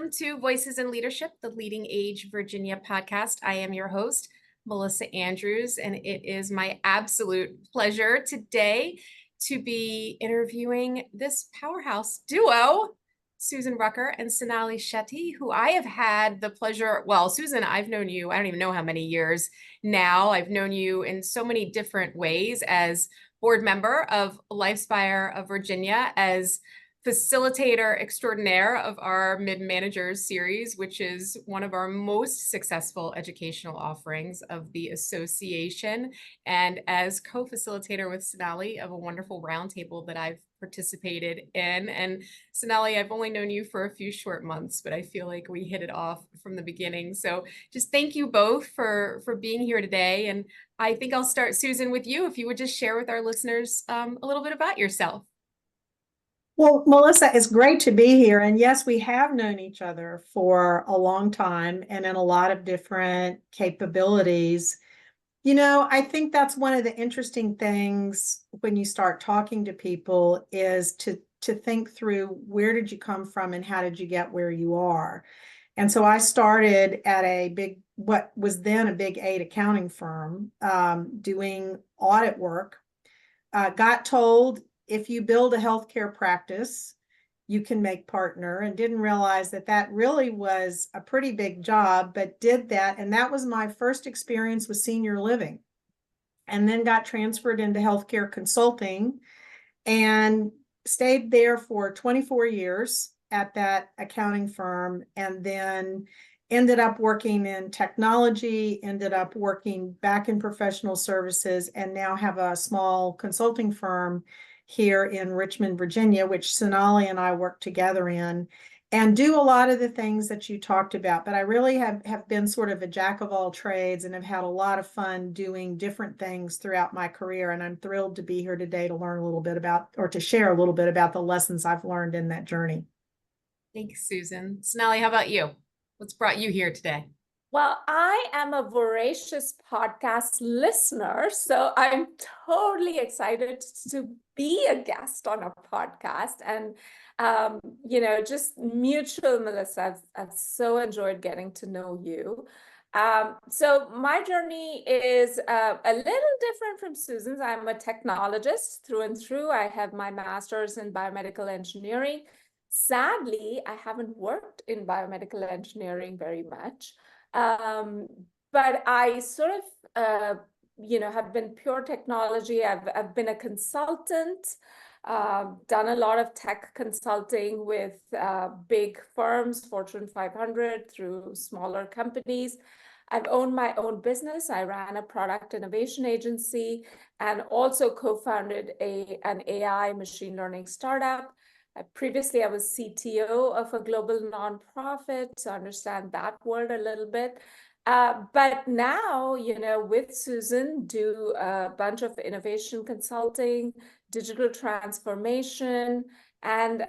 Welcome to Voices in Leadership, the Leading Age Virginia podcast. I am your host, Melissa Andrews, and it is my absolute pleasure today to be interviewing this powerhouse duo, Susan Rucker and Sonali Shetty, who I have had the pleasure, well, Susan, I've known you, I don't even know how many years now. I've known you in so many different ways as board member of LeadSpark of Virginia, as facilitator extraordinaire of our mid-managers series, which is one of our most successful educational offerings of the association, and as co-facilitator with Sonali of a wonderful roundtable that I've participated in. And Sonali, I've only known you for a few short months, but I feel like we hit it off from the beginning. So just thank you both for being here today. And I think I'll start, Susan, with you, if you would just share with our listeners a little bit about yourself. Well, Melissa, it's great to be here. And yes, we have known each other for a long time and in a lot of different capabilities. You know, I think that's one of the interesting things when you start talking to people is to think through where did you come from and how did you get where you are. And so I started at what was then a big 8 accounting firm, doing audit work. Got told, if you build a healthcare practice, you can make partner, and didn't realize that that really was a pretty big job, but did that. And that was my first experience with senior living, and then got transferred into healthcare consulting and stayed there for 24 years at that accounting firm, and then ended up working in technology, ended up working back in professional services, and now have a small consulting firm here in Richmond, Virginia, which Sonali and I work together in, and do a lot of the things that you talked about. But I really have been sort of a jack of all trades and have had a lot of fun doing different things throughout my career. And I'm thrilled to be here today to learn a little bit about, or to share a little bit about the lessons I've learned in that journey. Thanks, Susan. Sonali, how about you? What's brought you here today? Well, I am a voracious podcast listener, so I'm totally excited to be a guest on a podcast. And, just mutual, Melissa, I've so enjoyed getting to know you. So my journey is a little different from Susan's. I'm a technologist through and through. I have my master's in biomedical engineering. Sadly, I haven't worked in biomedical engineering very much. But I sort of, have been pure technology. I've been a consultant, done a lot of tech consulting with big firms, Fortune 500, through smaller companies. I've owned my own business. I ran a product innovation agency and also co-founded an AI machine learning startup. Previously, I was CTO of a global nonprofit, so I understand that world a little bit. But now, with Susan, do a bunch of innovation consulting, digital transformation, and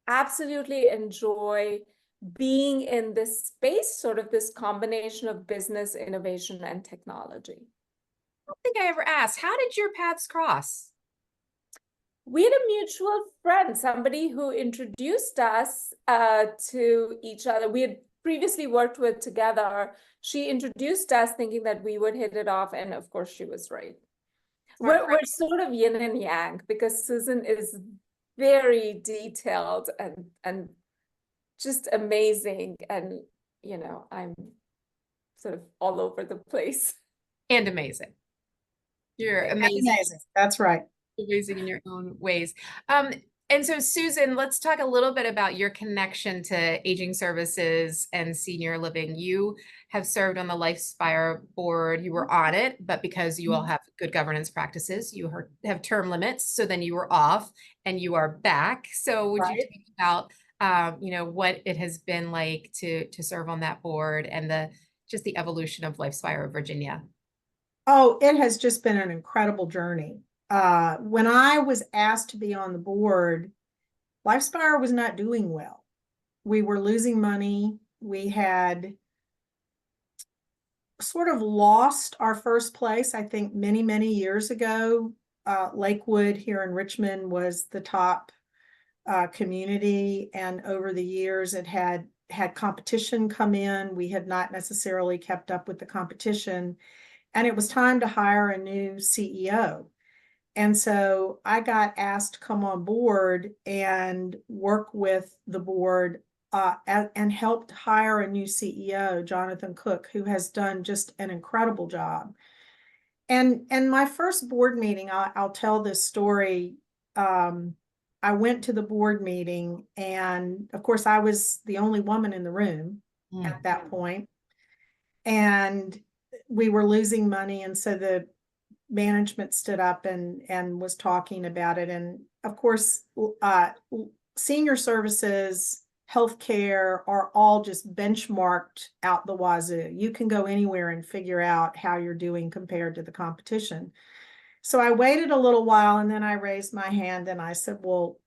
absolutely enjoy being in this space, sort of this combination of business, innovation, and technology. I don't think I ever asked, how did your paths cross? We had a mutual friend, somebody who introduced us to each other. We had previously worked with together. She introduced us thinking that we would hit it off. And of course, she was right. We're sort of yin and yang, because Susan is very detailed and just amazing. And, I'm sort of all over the place. And amazing. You're amazing. Amazing. That's right. Amazing in your own ways. And so, Susan, let's talk a little bit about your connection to aging services and senior living. You have served on the LeadSpark board. You were on it, but because you all have good governance practices, you have term limits. So then you were off and you are back. So would you talk about, what it has been like to serve on that board and just the evolution of LeadSpark of Virginia? Oh, it has just been an incredible journey. When I was asked to be on the board, LeadSpark was not doing well. We were losing money. We had sort of lost our first place, I think, many, many years ago. Lakewood here in Richmond was the top community, and over the years it had competition come in. We had not necessarily kept up with the competition, and it was time to hire a new CEO. And so I got asked to come on board and work with the board and helped hire a new CEO, Jonathan Cook, who has done just an incredible job. And my first board meeting, I'll tell this story. I went to the board meeting, and of course I was the only woman in the room at that point. And we were losing money, and so the management stood up and was talking about it. And of course, senior services, healthcare are all just benchmarked out the wazoo. You can go anywhere and figure out how you're doing compared to the competition. So I waited a little while, and then I raised my hand and I said, well,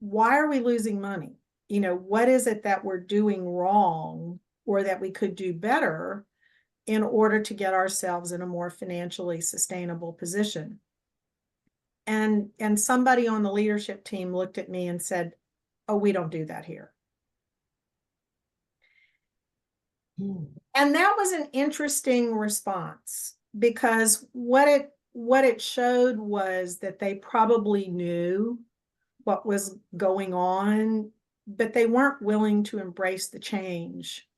why are we losing money? You know, what is it that we're doing wrong or that we could do better in order to get ourselves in a more financially sustainable position? And somebody on the leadership team looked at me and said, oh, we don't do that here. And that was an interesting response, because what it showed was that they probably knew what was going on, but they weren't willing to embrace the change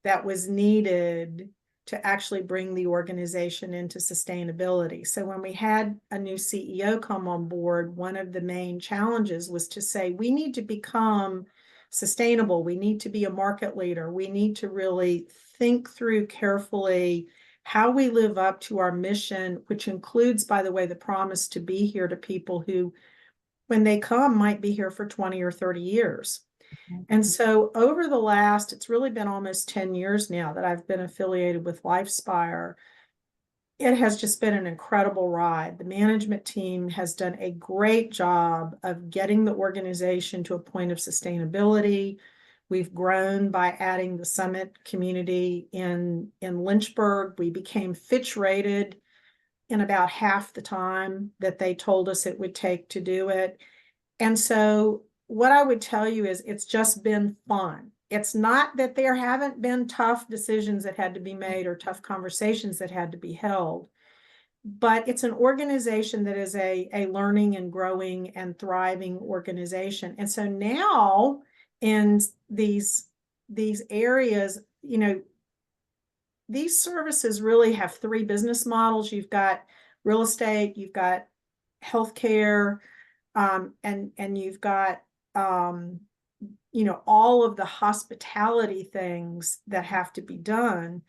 that was needed to actually bring the organization into sustainability. So when we had a new CEO come on board, one of the main challenges was to say, we need to become sustainable. We need to be a market leader. We need to really think through carefully how we live up to our mission, which includes, by the way, the promise to be here to people who, when they come, might be here for 20 or 30 years. And so over the last, it's really been almost 10 years now that I've been affiliated with LifeSpire. It has just been an incredible ride. The management team has done a great job of getting the organization to a point of sustainability. We've grown by adding the summit community in Lynchburg. We became Fitch rated in about half the time that they told us it would take to do it. And so what I would tell you is it's just been fun. It's not that there haven't been tough decisions that had to be made or tough conversations that had to be held, but it's an organization that is a learning and growing and thriving organization. And so now in these areas, you know, these services really have three business models. You've got real estate, you've got healthcare, and you've got you know, all of the hospitality things that have to be done.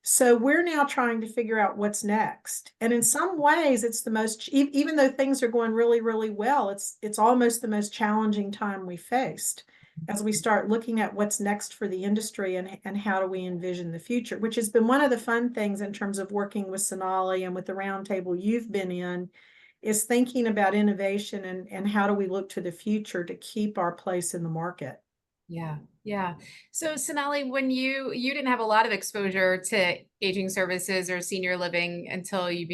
So we're now trying to figure out what's next. And in some ways, it's the most, even though things are going really, really well, it's almost the most challenging time we faced as we start looking at what's next for the industry and how do we envision the future, which has been one of the fun things in terms of working with Sonali and with the roundtable you've been in, is thinking about innovation and how do we look to the future to keep our place in the market. Yeah. So Sonali, when you didn't have a lot of exposure to aging services or senior living until you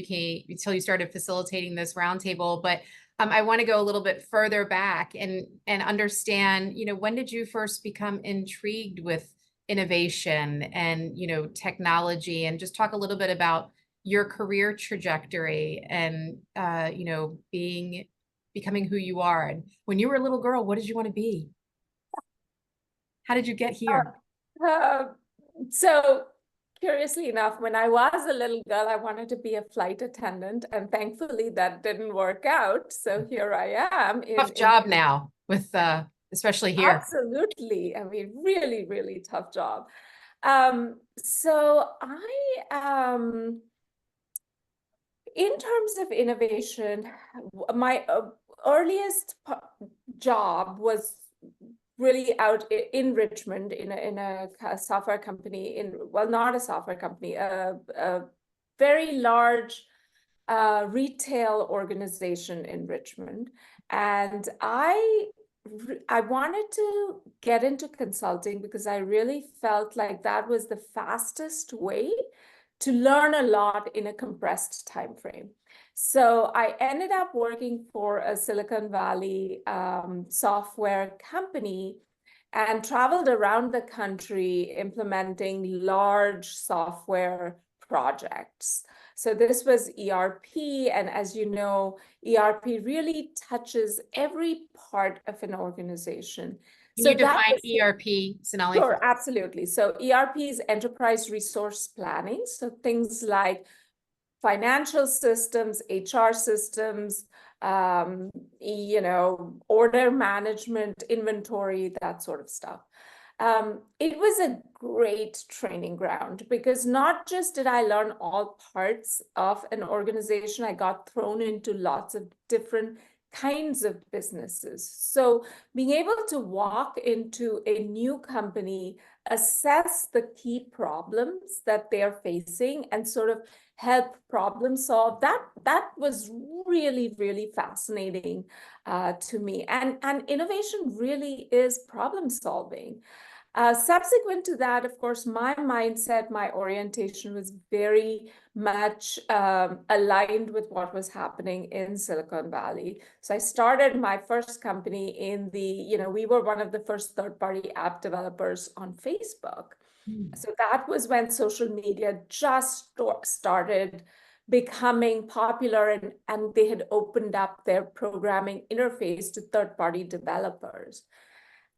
started facilitating this roundtable, but I want to go a little bit further back and understand, you know, when did you first become intrigued with innovation and, you know, technology, and just talk a little bit about your career trajectory and, you know, becoming who you are. And when you were a little girl, what did you want to be? How did you get here? So curiously enough, when I was a little girl, I wanted to be a flight attendant, and thankfully that didn't work out. So here I am. Tough job now with, especially here. Absolutely. I mean, really, really tough job. So in terms of innovation, my earliest job was really out in Richmond in a software company, well, not a software company, a very large retail organization in Richmond. And I wanted to get into consulting because I really felt like that was the fastest way to learn a lot in a compressed time frame. So I ended up working for a Silicon Valley software company and traveled around the country implementing large software projects. So this was ERP, and as you know, ERP really touches every part of an organization. Can you define ERP, Sonali? Sure, absolutely. So ERP is enterprise resource planning. So things like financial systems, HR systems, order management, inventory, that sort of stuff. It was a great training ground because not just did I learn all parts of an organization, I got thrown into lots of different kinds of businesses. So being able to walk into a new company, assess the key problems that they're facing and sort of help problem solve, that was really, really fascinating to me. And innovation really is problem solving. Subsequent to that, of course, my mindset, my orientation was very much aligned with what was happening in Silicon Valley. So I started my first company in we were one of the first third-party app developers on Facebook. So that was when social media just started becoming popular, and they had opened up their programming interface to third-party developers.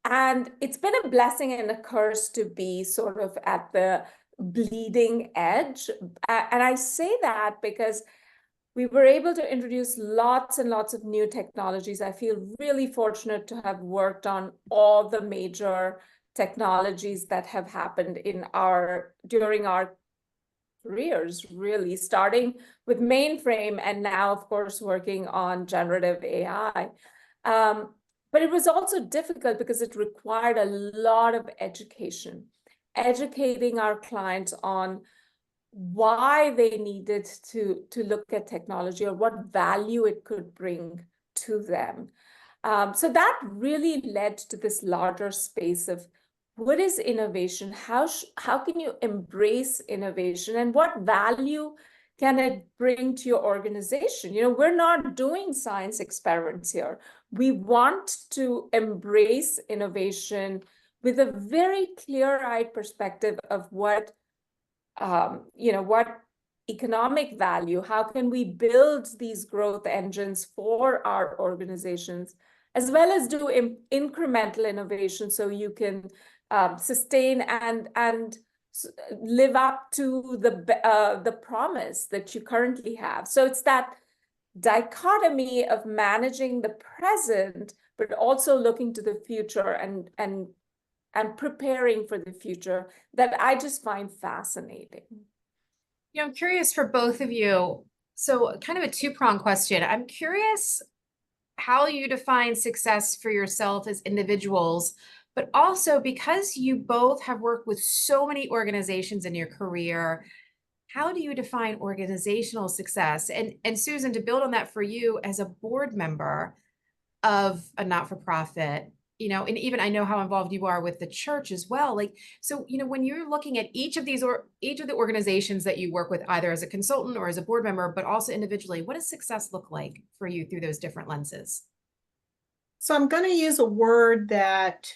And it's been a blessing and a curse to be sort of at the bleeding edge. And I say that because we were able to introduce lots and lots of new technologies. I feel really fortunate to have worked on all the major technologies that have happened during our careers, really, starting with mainframe and now, of course, working on generative AI. But it was also difficult because it required a lot of educating our clients on why they needed to look at technology or what value it could bring to them. So that really led to this larger space of what is innovation? How can you embrace innovation, and what value can it bring to your organization? We're not doing science experiments here. We want to embrace innovation with a very clear-eyed perspective of what economic value, how can we build these growth engines for our organizations, as well as do incremental innovation so you can sustain and live up to the promise that you currently have. So it's that dichotomy of managing the present, but also looking to the future and preparing for the future that I just find fascinating. I'm curious for both of you. So kind of a two-pronged question. I'm curious how you define success for yourself as individuals, but also because you both have worked with so many organizations in your career, how do you define organizational success? And Susan, to build on that for you as a board member of a not-for-profit, and even I know how involved you are with the church as well. So, when you're looking at each of the organizations that you work with, either as a consultant or as a board member, but also individually, what does success look like for you through those different lenses? So I'm going to use a word that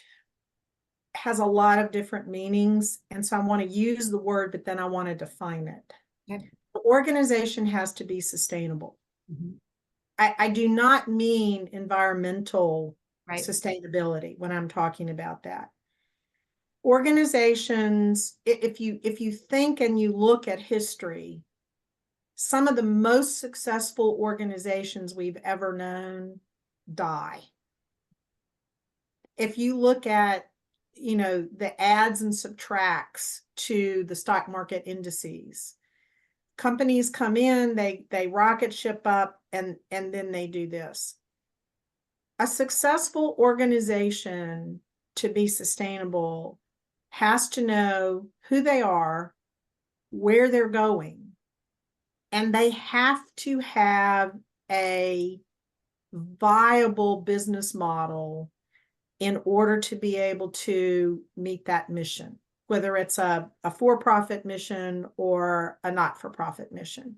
has a lot of different meanings. And so I want to use the word, but then I want to define it. Okay. The organization has to be sustainable. Mm-hmm. I do not mean environmental sustainability when I'm talking about that. Organizations, if you think and you look at history, some of the most successful organizations we've ever known die. If you look at the adds and subtracts to the stock market indices, companies come in, they rocket ship up, and then they do this. A successful organization, to be sustainable, has to know who they are, where they're going, and they have to have a viable business model in order to be able to meet that mission, whether it's a for-profit mission or a not-for-profit mission.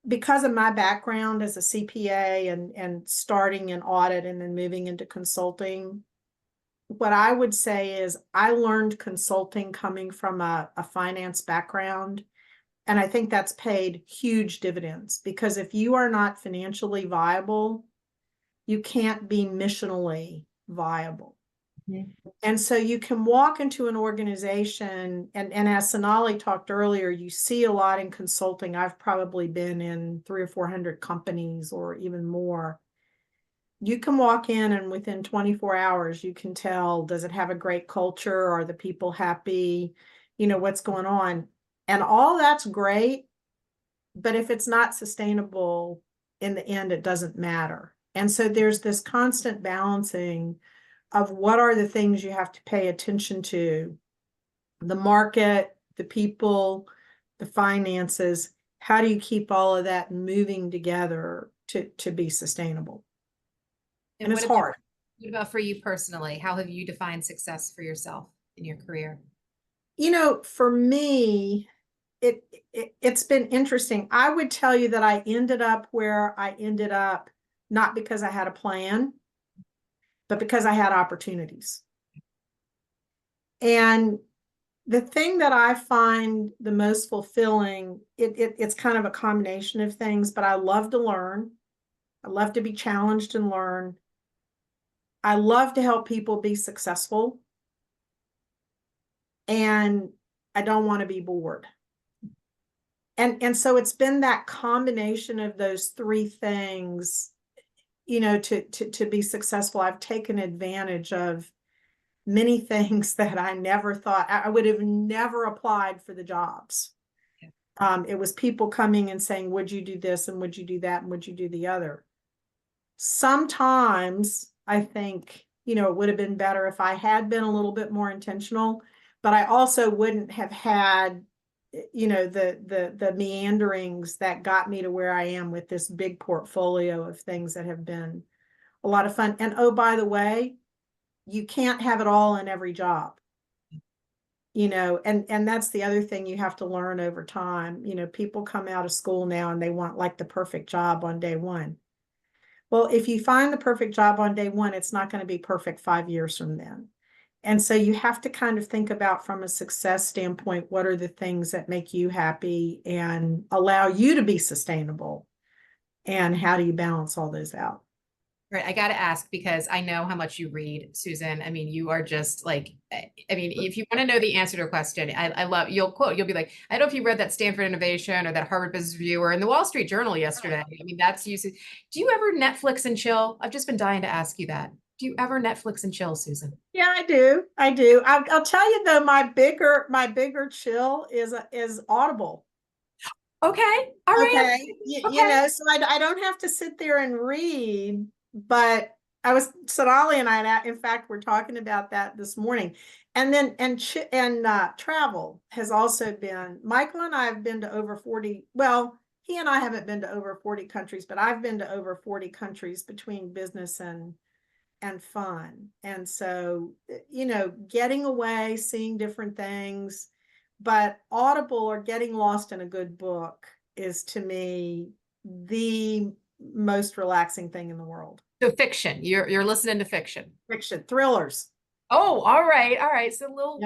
Because of my background as a CPA and starting in audit and then moving into consulting, what I would say is I learned consulting coming from a finance background. And I think that's paid huge dividends, because if you are not financially viable, you can't be missionally viable. And so you can walk into an organization, and as Sonali talked earlier, you see a lot in consulting. I've probably been in 300 or 400 companies or even more. You can walk in and within 24 hours, you can tell, does it have a great culture? Are the people happy? You know, what's going on? And all that's great. But if it's not sustainable, in the end, it doesn't matter. And so there's this constant balancing of what are the things you have to pay attention to: the market, the people, the finances. How do you keep all of that moving together to be sustainable? And it's hard. What about for you personally? How have you defined success for yourself in your career? You know, for me, it's been interesting. I would tell you that I ended up where I ended up, not because I had a plan, but because I had opportunities. And the thing that I find the most fulfilling, it's kind of a combination of things, but I love to learn. I love to be challenged and learn. I love to help people be successful. And I don't want to be bored. And so it's been that combination of those three things, you know, to be successful. I've taken advantage of many things that I never thought I would have never applied for the jobs. It was people coming and saying, would you do this? And would you do that? And would you do the other? Sometimes I think, you know, it would have been better if I had been a little bit more intentional, but I also wouldn't have had, you know, the meanderings that got me to where I am with this big portfolio of things that have been a lot of fun. And oh, by the way, you can't have it all in every job, you know, and that's the other thing you have to learn over time. You know, people come out of school now and they want like the perfect job on day one. Well, if you find the perfect job on day one, it's not going to be perfect 5 years from then. And so you have to kind of think about, from a success standpoint, what are the things that make you happy and allow you to be sustainable? And how do you balance all those out? Right. I got to ask, because I know how much you read, Susan. I mean, you are just like, I mean, if you want to know the answer to a question, I love, you'll be like, I don't know if you read that Stanford Innovation or that Harvard Business Review or in the Wall Street Journal yesterday. I mean, that's used. Do you ever Netflix and chill? I've just been dying to ask you that. Do you ever Netflix and chill, Susan? Yeah, I do. I'll tell you though, my bigger chill is Audible. Okay. All right. Okay. You know, so I don't have to sit there and read, but Sonali and I, in fact, we're talking about that this morning. And then, travel has also been, Michael and I have been to over 40, well, he and I haven't been to over 40 countries, but I've been to over 40 countries between business and fun. And so, you know, getting away, seeing different things, but Audible or getting lost in a good book is, to me, the most relaxing thing in the world. So fiction, you're listening to fiction. Fiction, thrillers. Oh, all right. All right. So a little,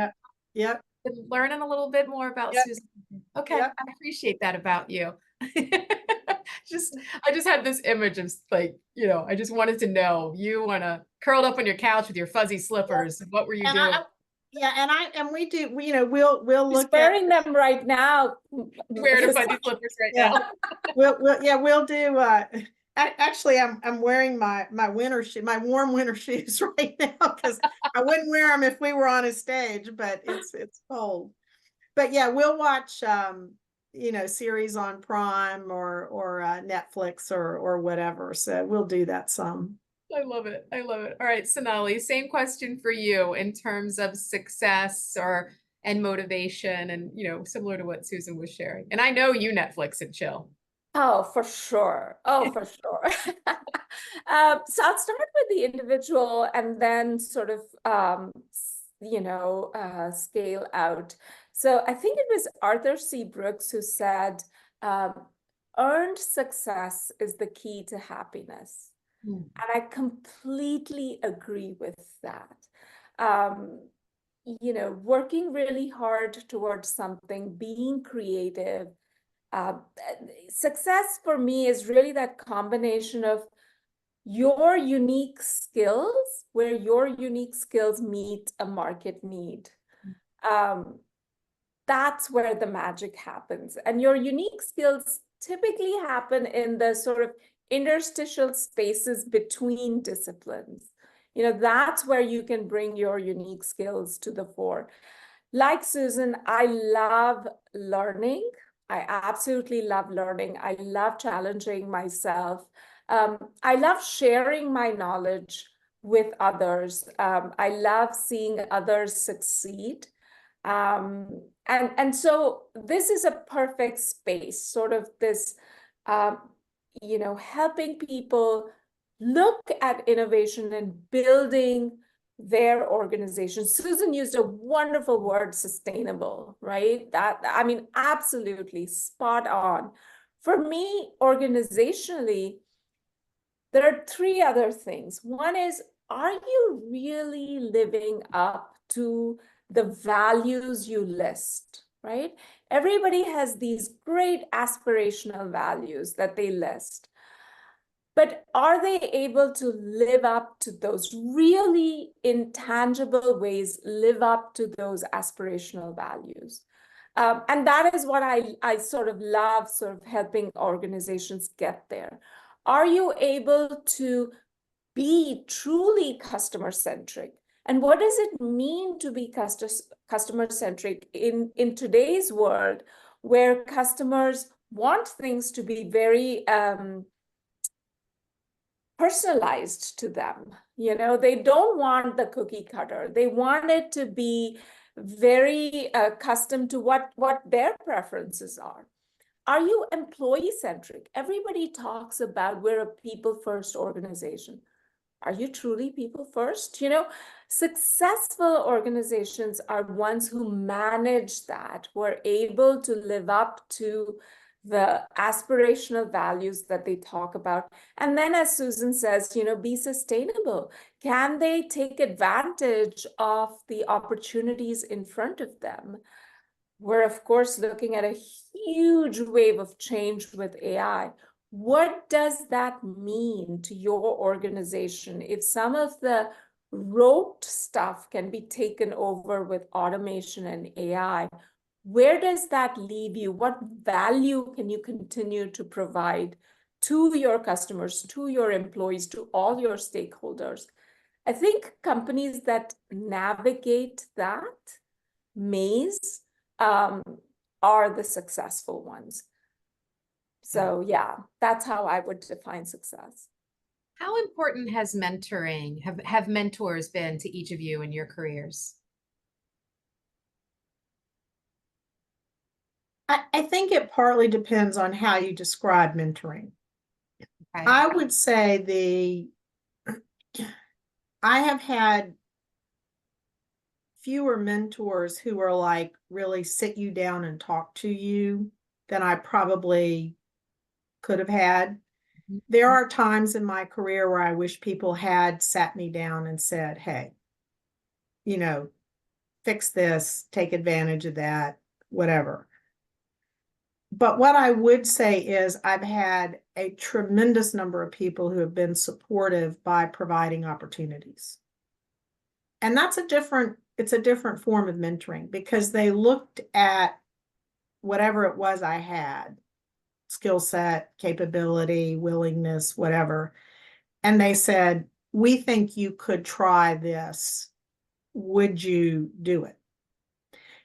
Yep. Learning a little bit more about Susan. Okay. Yep. I appreciate that about you. I just had this image of, like, you know, I just wanted to know, you curled up on your couch with your fuzzy slippers. Yep. What were you doing? We do, you know, we'll look wearing them right now. Wearing fuzzy slippers right now. We'll do, actually, I'm wearing my warm winter shoes right now, because I wouldn't wear them if we were on a stage, but it's cold. But yeah, we'll watch, you know, series on Prime or Netflix or whatever. So we'll do that some. I love it. I love it. All right, Sonali, same question for you in terms of success and motivation, and, you know, similar to what Susan was sharing. And I know you Netflix and chill. Oh, for sure. Oh, for sure. So I'll start with the individual and then sort of, scale out. So I think it was Arthur C. Brooks who said, earned success is the key to happiness. Mm. And I completely agree with that. Um, working really hard towards something, being creative. Uh, Success for me is really that combination of your unique skills, where your unique skills meet a market need. That's where the magic happens. And your unique skills typically happen in the sort of interstitial spaces between disciplines. That's where you can bring your unique skills to the fore. Like Susan, I love learning. I absolutely love learning. I love challenging myself. I love sharing my knowledge with others. I love seeing others succeed. And so this is a perfect space, sort of this, helping people look at innovation and building their organization. Susan used a wonderful word, sustainable, right? I mean, absolutely spot on. For me, organizationally, there are three other things. One is, are you really living up to the values you list, right? Everybody has these great aspirational values that they list. But are they able to live up to those really intangible ways, live up to those aspirational values? And that is what I sort of love, sort of helping organizations get there. Are you able to be truly customer-centric? And what does it mean to be customer-centric in today's world, where customers want things to be very personalized to them? They don't want the cookie cutter. They want it to be very custom to what their preferences are. Are you employee-centric? Everybody talks about we're a people-first organization. Are you truly people first? Successful organizations are ones who manage that, who are able to live up to the aspirational values that they talk about. And then, as Susan says, be sustainable. Can they take advantage of the opportunities in front of them? We're, of course, looking at a huge wave of change with AI. What does that mean to your organization if some of the rote stuff can be taken over with automation and AI? Where does that leave you? What value can you continue to provide to your customers, to your employees, to all your stakeholders? I think companies that navigate that maze are the successful ones. So yeah, that's how I would define success. How important has mentoring, have mentors been to each of you in your careers? I think it partly depends on how you describe mentoring. Okay. I would say I have had fewer mentors who are like really sit you down and talk to you than I probably could have had. There are times in my career where I wish people had sat me down and said, hey, fix this, take advantage of that, whatever. But what I would say is I've had a tremendous number of people who have been supportive by providing opportunities. And it's a different form of mentoring, because they looked at whatever it was I had, skill set, capability, willingness, whatever. And they said, we think you could try this. Would you do it?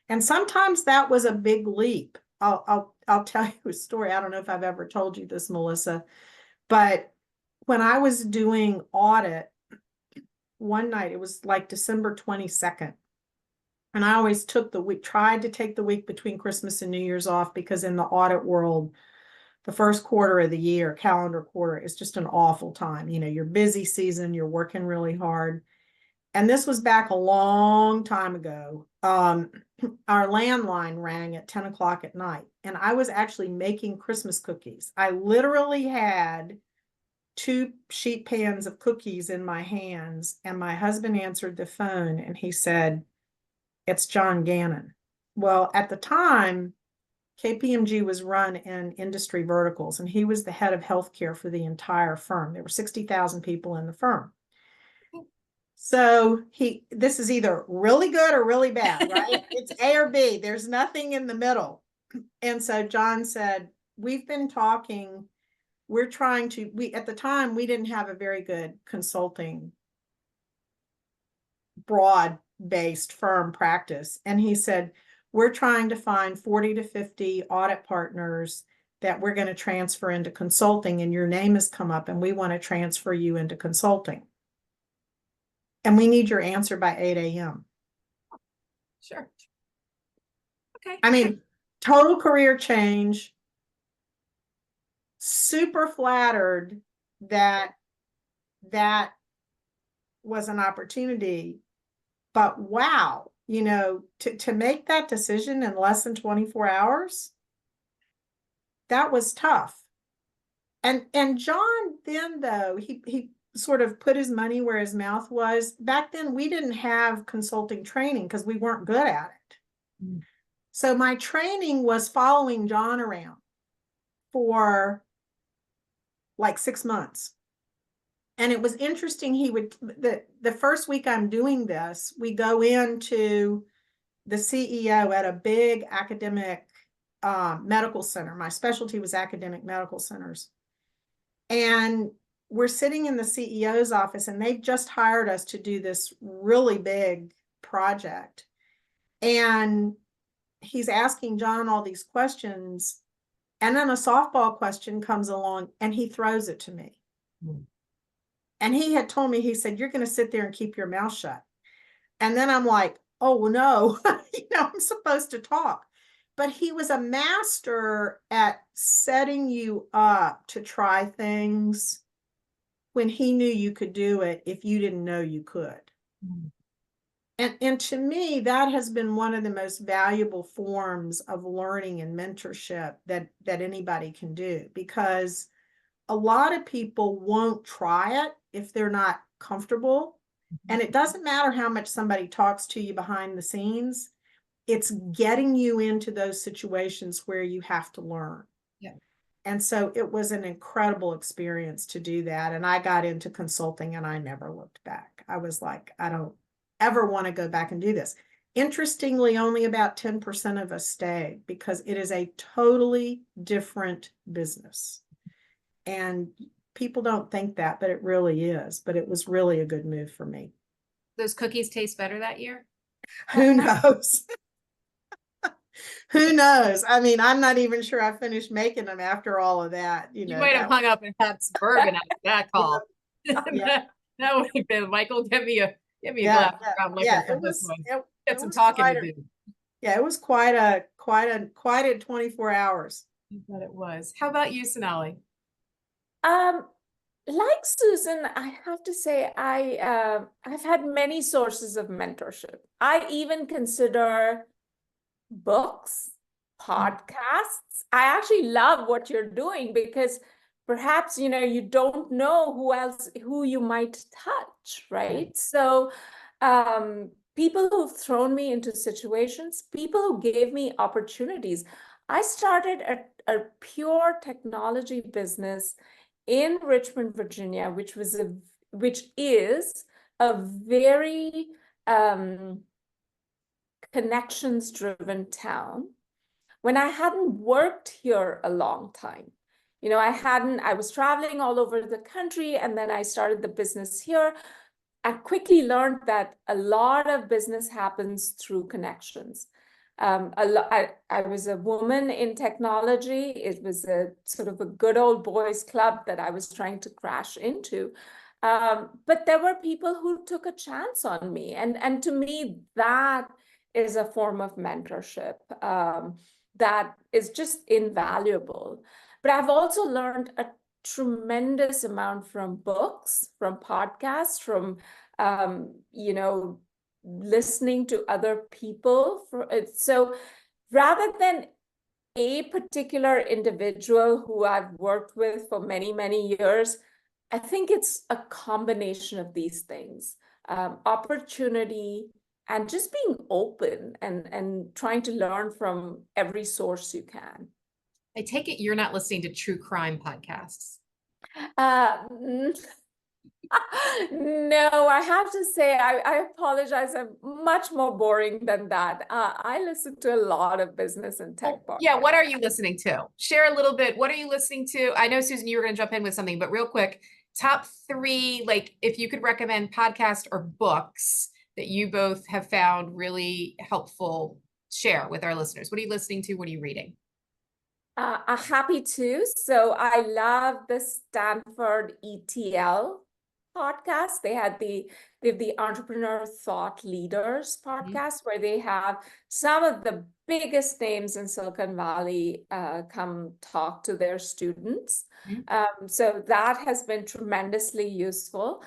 And sometimes that was a big leap. I'll tell you a story. I don't know if I've ever told you this, Melissa, but when I was doing audit one night, it was like December 22nd. And I always tried to take the week between Christmas and New Year's off, because in the audit world, the first quarter of the year, calendar quarter, is just an awful time. Your busy season, you're working really hard. and this was back a long time ago, our landline rang at 10 o'clock at night, and I was actually making Christmas cookies. I literally had 2 sheet pans of cookies in my hands, and my husband answered the phone and he said, "It's John Gannon." Well, at the time, KPMG was run in industry verticals, and he was the head of healthcare for the entire firm. There were 60,000 people in the firm. So this is either really good or really bad, right? It's A or B. There's nothing in the middle. And so John said, "We've been talking. We're trying to, at the time, we didn't have a very good consulting, broad-based firm practice." And he said, "We're trying to find 40 to 50 audit partners that we're going to transfer into consulting, and your name has come up, and we want to transfer you into consulting. And we need your answer by 8 a.m. Sure. Okay. I mean, total career change. Super flattered that that was an opportunity. But wow, to make that decision in less than 24 hours, that was tough. And John then, though, he sort of put his money where his mouth was. Back then, we didn't have consulting training because we weren't good at it. Mm. So my training was following John around for like 6 months. And it was interesting. He would, the first week I'm doing this, we go into the CEO at a big academic medical center. My specialty was academic medical centers. And we're sitting in the CEO's office, and they've just hired us to do this really big project. And he's asking John all these questions. And then a softball question comes along, and he throws it to me. Mm. And he had told me, he said, "You're going to sit there and keep your mouth shut." And then I'm like, oh, no, I'm supposed to talk. But he was a master at setting you up to try things when he knew you could do it if you didn't know you could. Mm. And to me, that has been one of the most valuable forms of learning and mentorship that anybody can do, because a lot of people won't try it if they're not comfortable. And it doesn't matter how much somebody talks to you behind the scenes. It's getting you into those situations where you have to learn. Yeah. And so it was an incredible experience to do that. And I got into consulting, and I never looked back. I was like, I don't ever want to go back and do this. Interestingly, only about 10% of us stay, because it is a totally different business. And people don't think that, but it really is. But it was really a good move for me. Those cookies taste better that year? Who knows? Who knows? I mean, I'm not even sure I finished making them after all of that. You might have hung up and had some bourbon after that call. Yeah. That would have been, "Michael, give me a glass of brown liquor for this one. Get some talking to do." Yeah, it was quite a 24 hours. I bet it was. How about you, Sonali? Like Susan, I have to say I've had many sources of mentorship. I even consider books, podcasts. I actually love what you're doing, because perhaps you don't know who you might touch, right? So people who've thrown me into situations, people who gave me opportunities. I started a pure technology business in Richmond, Virginia, which is a very connections-driven town, when I hadn't worked here a long time. I was traveling all over the country, and then I started the business here. I quickly learned that a lot of business happens through connections. I was a woman in technology. It was a sort of a good old boys club that I was trying to crash into. But there were people who took a chance on me. And to me, that is a form of mentorship that is just invaluable. But I've also learned a tremendous amount from books, from podcasts, from listening to other people. So rather than a particular individual who I've worked with for many, many years, I think it's a combination of these things, opportunity and just being open and trying to learn from every source you can. I take it you're not listening to true crime podcasts. No, I have to say, I apologize. I'm much more boring than that. I listen to a lot of business and tech podcasts. Yeah, what are you listening to? Share a little bit. What are you listening to? I know, Susan, you were going to jump in with something, but real quick, top three, like if you could recommend podcasts or books that you both have found really helpful, share with our listeners. What are you listening to? What are you reading? I'm happy to. So I love the Stanford ETL podcast. They have the Entrepreneur Thought Leaders podcast, where they have some of the biggest names in Silicon Valley come talk to their students. So that has been tremendously useful.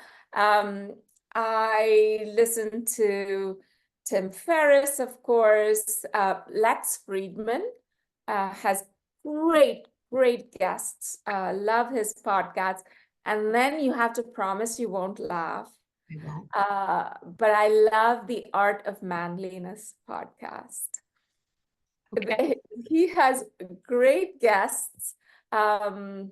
I listen to Tim Ferriss, of course. Lex Friedman has great guests. Love his podcast. And then you have to promise you won't laugh. But I love the Art of Manliness podcast. Okay. He has great guests. The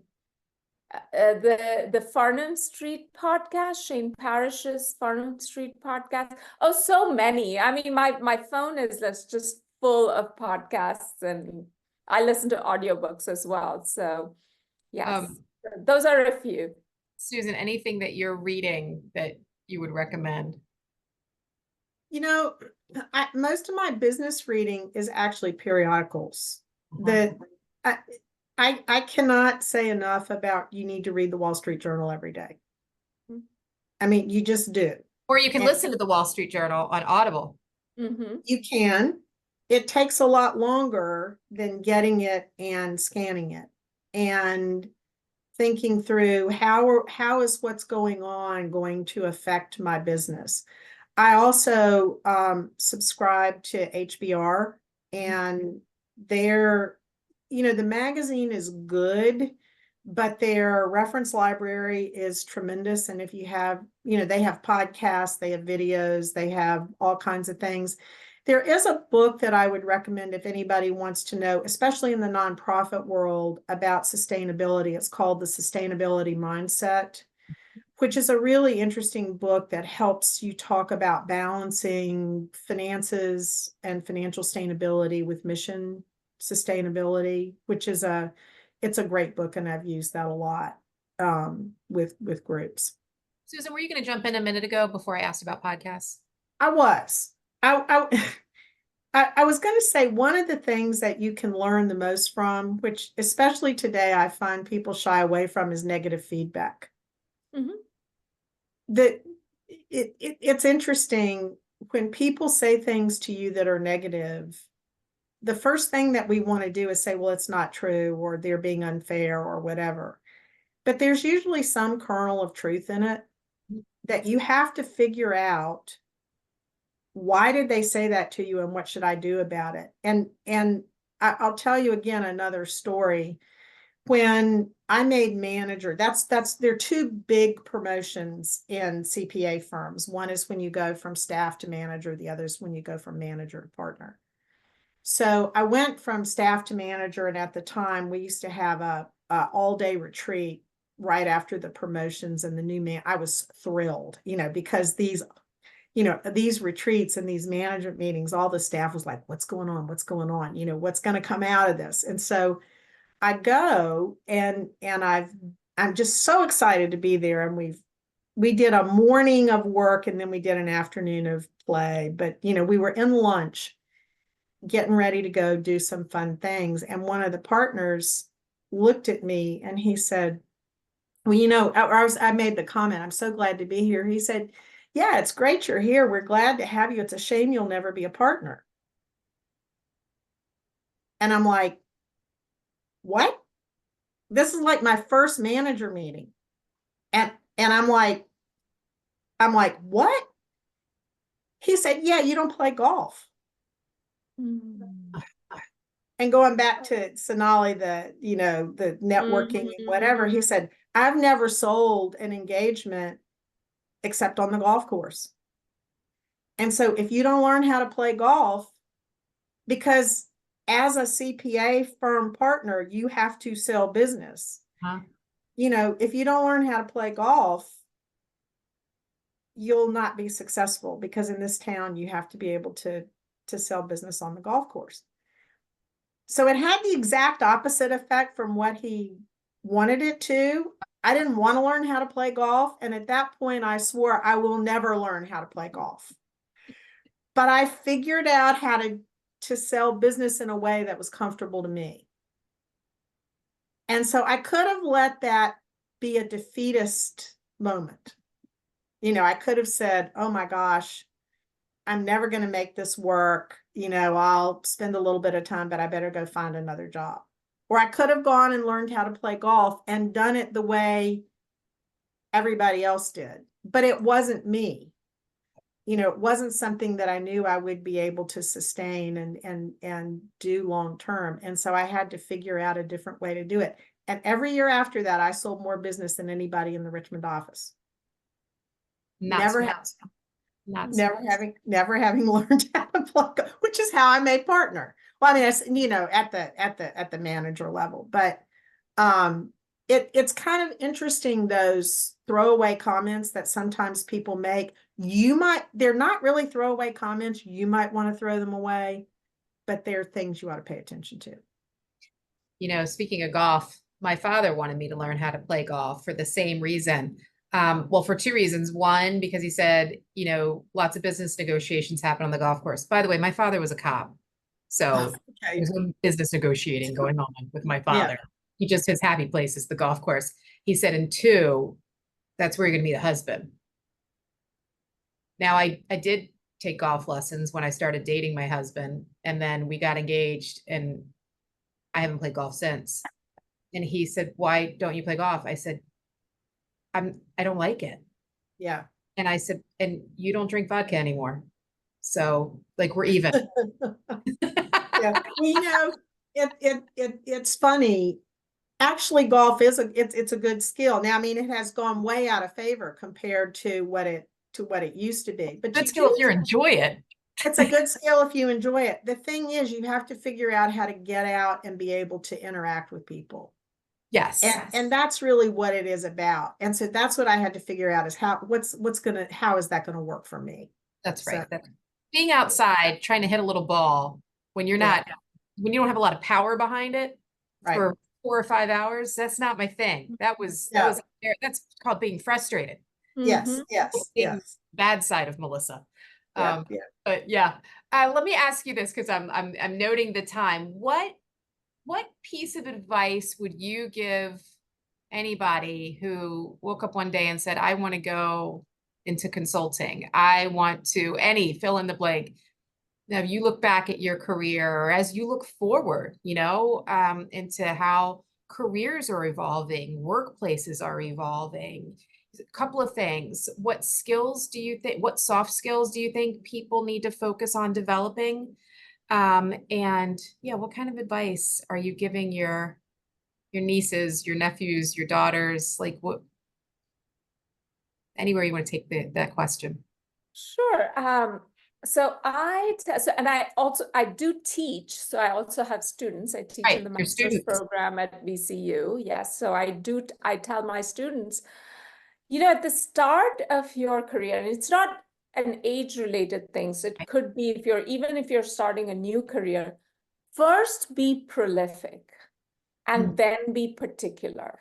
Farnham Street podcast, Shane Parrish's Farnham Street podcast. Oh, so many. I mean, my phone is just full of podcasts, and I listen to audiobooks as well. So yes, those are a few. Susan, anything that you're reading that you would recommend? You know, most of my business reading is actually periodicals. That I cannot say enough about you need to read the Wall Street Journal every day. I mean, you just do. Or you can listen to the Wall Street Journal on Audible. You can. It takes a lot longer than getting it and scanning it and thinking through how is what's going on going to affect my business. I also subscribe to HBR, and the magazine is good, but their reference library is tremendous. And if you have, they have podcasts, they have videos, they have all kinds of things. There is a book that I would recommend if anybody wants to know, especially in the nonprofit world, about sustainability. It's called The Sustainability Mindset, which is a really interesting book that helps you talk about balancing finances and financial sustainability with mission sustainability, which is it's a great book, and I've used that a lot with groups. Susan, were you going to jump in a minute ago before I asked about podcasts? I was. I was going to say one of the things that you can learn the most from, which especially today I find people shy away from, is negative feedback. It's interesting when people say things to you that are negative. The first thing that we want to do is say, well, it's not true, or they're being unfair, or whatever. But there's usually some kernel of truth in it that you have to figure out. Why did they say that to you, and what should I do about it? And I'll tell you again another story. When I made manager, there are two big promotions in CPA firms. One is when you go from staff to manager. The other is when you go from manager to partner. So I went from staff to manager, and at the time we used to have a all-day retreat right after the promotions and the new man. I was thrilled, because these retreats and these management meetings, all the staff was like, what's going on? What's going on? What's going to come out of this? And so I go and I'm just so excited to be there. And we did a morning of work, and then we did an afternoon of play. But, we were in lunch getting ready to go do some fun things. And one of the partners looked at me and he said, well, I made the comment, I'm so glad to be here. He said, yeah, it's great you're here. We're glad to have you. It's a shame you'll never be a partner. And I'm like, what? this is like my first manager meeting. And I'm like, what? He said, yeah, you don't play golf. And going back to Sonali, the networking and whatever, he said, I've never sold an engagement except on the golf course. And so if you don't learn how to play golf, because as a CPA firm partner, you have to sell business. Huh? If you don't learn how to play golf, you'll not be successful, because in this town, you have to be able to sell business on the golf course. So it had the exact opposite effect from what he wanted it to. I didn't want to learn how to play golf. And at that point, I swore I will never learn how to play golf. But I figured out how to sell business in a way that was comfortable to me. And so I could have let that be a defeatist moment. I could have said, oh my gosh, I'm never going to make this work. I'll spend a little bit of time, but I better go find another job. Or I could have gone and learned how to play golf and done it the way everybody else did. But it wasn't me. It wasn't something that I knew I would be able to sustain and do long term. And so I had to figure out a different way to do it. And every year after that, I sold more business than anybody in the Richmond office. Never having learned how to play, which is how I made partner. Well, I mean, at the manager level, but it's kind of interesting, those throwaway comments that sometimes people make. They're not really throwaway comments. You might want to throw them away, but they're things you ought to pay attention to. Speaking of golf, my father wanted me to learn how to play golf for the same reason. Well, for two reasons. One, because he said, lots of business negotiations happen on the golf course. By the way, my father was a cop. So there's no business negotiating going on with my father. Yeah. His happy place is the golf course. He said, and two, that's where you're going to meet a husband. Now, I did take golf lessons when I started dating my husband, and then we got engaged, and I haven't played golf since. And he said, why don't you play golf? I said, I don't like it. Yeah. And I said, and you don't drink vodka anymore. So we're even. Yeah. Well, it's funny. Actually, golf is it's a good skill. Now, I mean, it has gone way out of favor compared to what it used to be. But good skill if you enjoy it. It's a good skill if you enjoy it. The thing is, you have to figure out how to get out and be able to interact with people. Yes. And that's really what it is about. And so that's what I had to figure out, is how is that going to work for me? That's right. Being outside, trying to hit a little ball when you're not, when you don't have a lot of power behind it for 4 or 5 hours, that's not my thing. That's called being frustrated. Yes. Bad side of Melissa. But yeah, let me ask you this, because I'm noting the time. What piece of advice would you give anybody who woke up one day and said, I want to go into consulting? I want to, fill in the blank. Now, you look back at your career, or as you look forward, into how careers are evolving, workplaces are evolving. A couple of things. What skills do you think, what soft skills do you think people need to focus on developing? What kind of advice are you giving your nieces, your nephews, your daughters? Anywhere you want to take that question. Sure. And I do teach. So I also have students. I teach in the master's program at VCU. Yes. So I tell my students, at the start of your career, and it's not an age-related thing. So it could be if you're starting a new career, first be prolific and then be particular.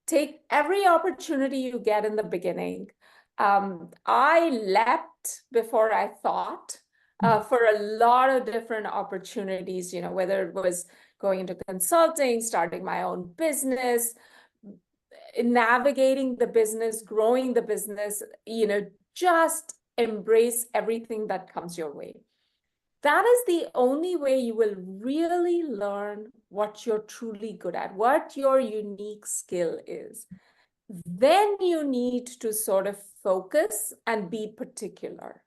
Take every opportunity you get in the beginning. I leapt before I thought for a lot of different opportunities, whether it was going into consulting, starting my own business, navigating the business, growing the business, just embrace everything that comes your way. That is the only way you will really learn what you're truly good at, what your unique skill is. Then you need to sort of focus and be particular.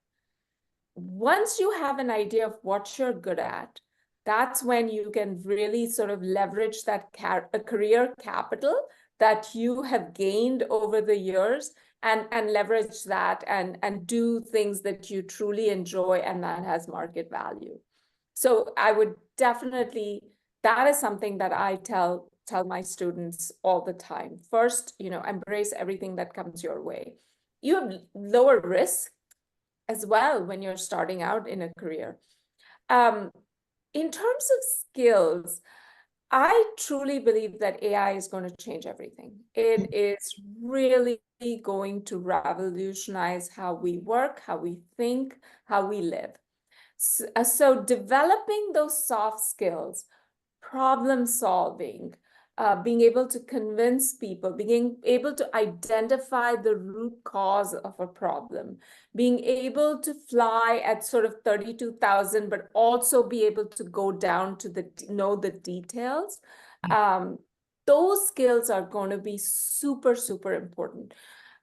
Once you have an idea of what you're good at, that's when you can really sort of leverage that career capital that you have gained over the years and leverage that and do things that you truly enjoy and that has market value. So I would definitely, that is something that I tell my students all the time. First, embrace everything that comes your way. You have lower risk as well when you're starting out in a career. In terms of skills, I truly believe that AI is going to change everything. It is really going to revolutionize how we work, how we think, how we live. So developing those soft skills, problem solving, being able to convince people, being able to identify the root cause of a problem, being able to fly at sort of 32,000, but also be able to go down to know the details. Those skills are going to be super, super important.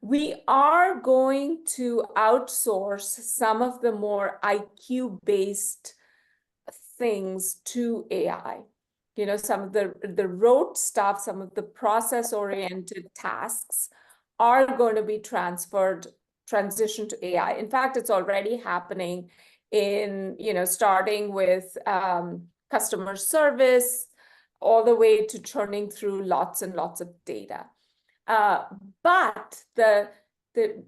We are going to outsource some of the more IQ-based things to AI. Some of the rote stuff, some of the process-oriented tasks are going to be transitioned to AI. In fact, it's already happening starting with customer service, all the way to churning through lots and lots of data. But the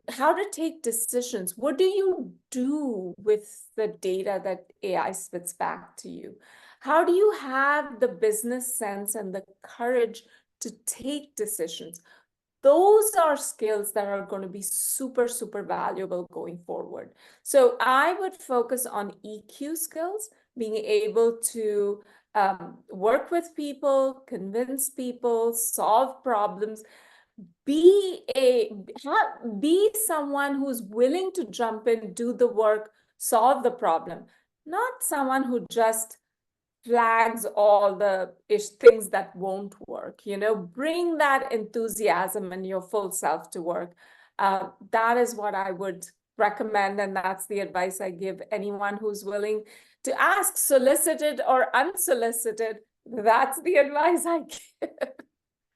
how to take decisions, what do you do with the data that AI spits back to you? How do you have the business sense and the courage to take decisions? Those are skills that are going to be super, super valuable going forward. So I would focus on EQ skills, being able to work with people, convince people, solve problems. Be someone who's willing to jump in, do the work, solve the problem, not someone who just flags all the things that won't work. Bring that enthusiasm and your full self to work. That is what I would recommend, and that's the advice I give anyone who's willing to ask, solicited or unsolicited. That's the advice I give.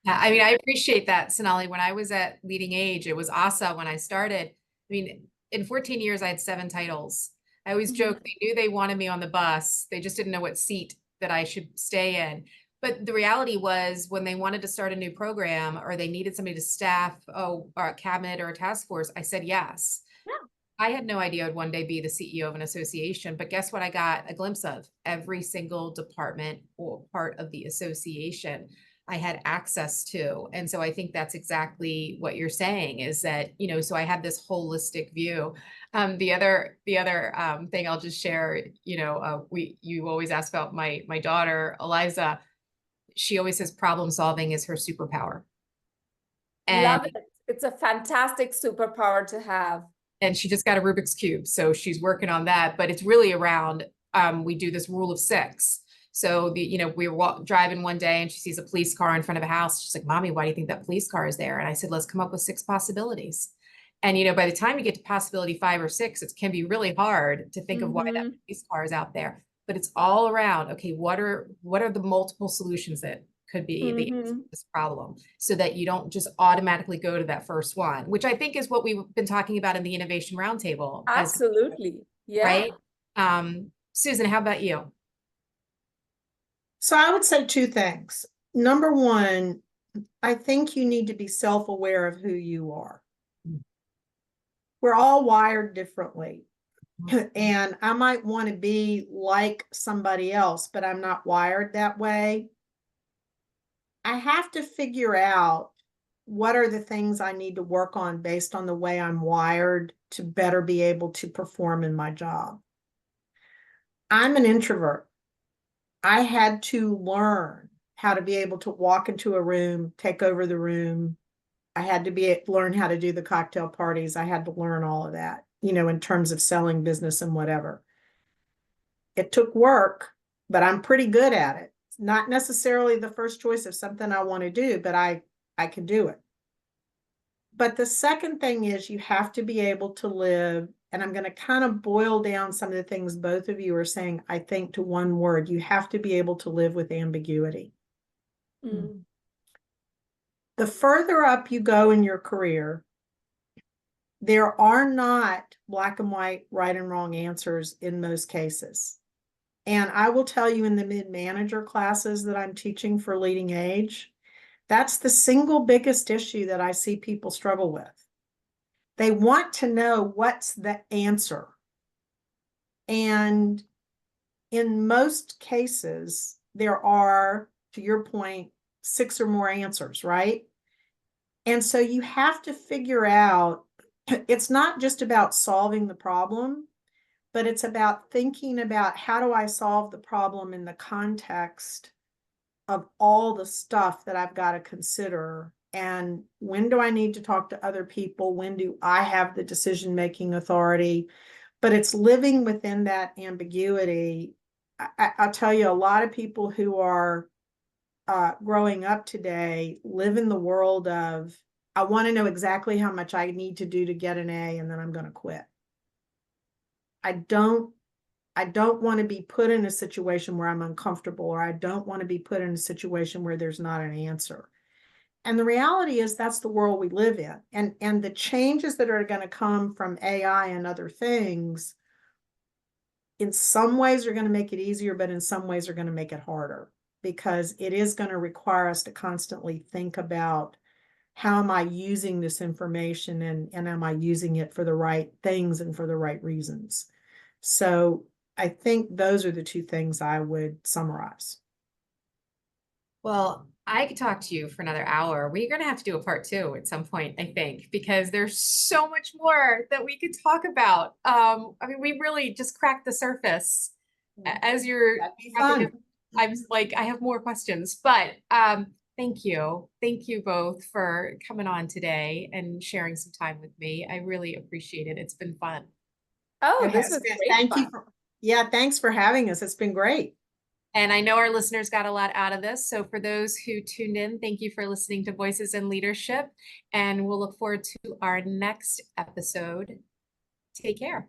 Yeah, I mean, I appreciate that, Sonali. When I was at Leading Age, it was ASA when I started. I mean, in 14 years, I had 7 titles. I always joke, they knew they wanted me on the bus. They just didn't know what seat that I should stay in. But the reality was when they wanted to start a new program or they needed somebody to staff a cabinet or a task force, I said yes. Yeah. I had no idea I'd one day be the CEO of an association, but guess what I got a glimpse of? Every single department or part of the association I had access to. And so I think that's exactly what you're saying is that, so I had this holistic view. The other thing I'll just share, you always ask about my daughter, Eliza. She always says problem solving is her superpower. Love it. It's a fantastic superpower to have. And she just got a Rubik's Cube. So she's working on that, but it's really around, we do this rule of 6. So we were driving one day and she sees a police car in front of a house. She's like, Mommy, why do you think that police car is there? And I said, let's come up with 6 possibilities. And, by the time you get to possibility 5 or 6, it can be really hard to think of why that police car is out there, but it's all around, okay, what are the multiple solutions that could be the answer to this problem so that you don't just automatically go to that first one, which I think is what we've been talking about in the Innovation Roundtable. Absolutely. Yeah. Right. Susan, how about you? So I would say 2 things. Number one, I think you need to be self-aware of who you are. We're all wired differently. And I might want to be like somebody else, but I'm not wired that way. I have to figure out what are the things I need to work on based on the way I'm wired to better be able to perform in my job. I'm an introvert. I had to learn how to be able to walk into a room, take over the room. I had to learn how to do the cocktail parties. I had to learn all of that, in terms of selling business and whatever. It took work, but I'm pretty good at it. It's not necessarily the first choice of something I want to do, but I can do it. But the second thing is you have to be able to live, and I'm going to kind of boil down some of the things both of you are saying, I think, to one word. You have to be able to live with ambiguity. Mm. The further up you go in your career, there are not black and white, right and wrong answers in most cases. And I will tell you, in the mid-manager classes that I'm teaching for leading age, that's the single biggest issue that I see people struggle with. They want to know what's the answer. And in most cases, there are, to your point, 6 or more answers, right? And so you have to figure out, it's not just about solving the problem, but it's about thinking about, how do I solve the problem in the context of all the stuff that I've got to consider? And when do I need to talk to other people? When do I have the decision-making authority? But it's living within that ambiguity. I'll tell you, a lot of people who are growing up today live in the world of, I want to know exactly how much I need to do to get an A, and then I'm going to quit. I don't want to be put in a situation where I'm uncomfortable, or I don't want to be put in a situation where there's not an answer. And the reality is that's the world we live in. And the changes that are going to come from AI and other things, in some ways are going to make it easier, but in some ways are going to make it harder, because it is going to require us to constantly think about, how am I using this information, and am I using it for the right things and for the right reasons? So I think those are the two things I would summarize. Well, I could talk to you for another hour. We're going to have to do a part 2 at some point, I think, because there's so much more that we could talk about. I mean, we really just cracked the surface. As you're That'd be wrapping fun. up, I was like, I have more questions, but thank you. Thank you both for coming on today and sharing some time with me. I really appreciate it. It's been fun. Oh, It this has was been. great Thank you fun. thanks for having us. It's been great. And I know our listeners got a lot out of this. So for those who tuned in, thank you for listening to Voices in Leadership. And we'll look forward to our next episode. Take care.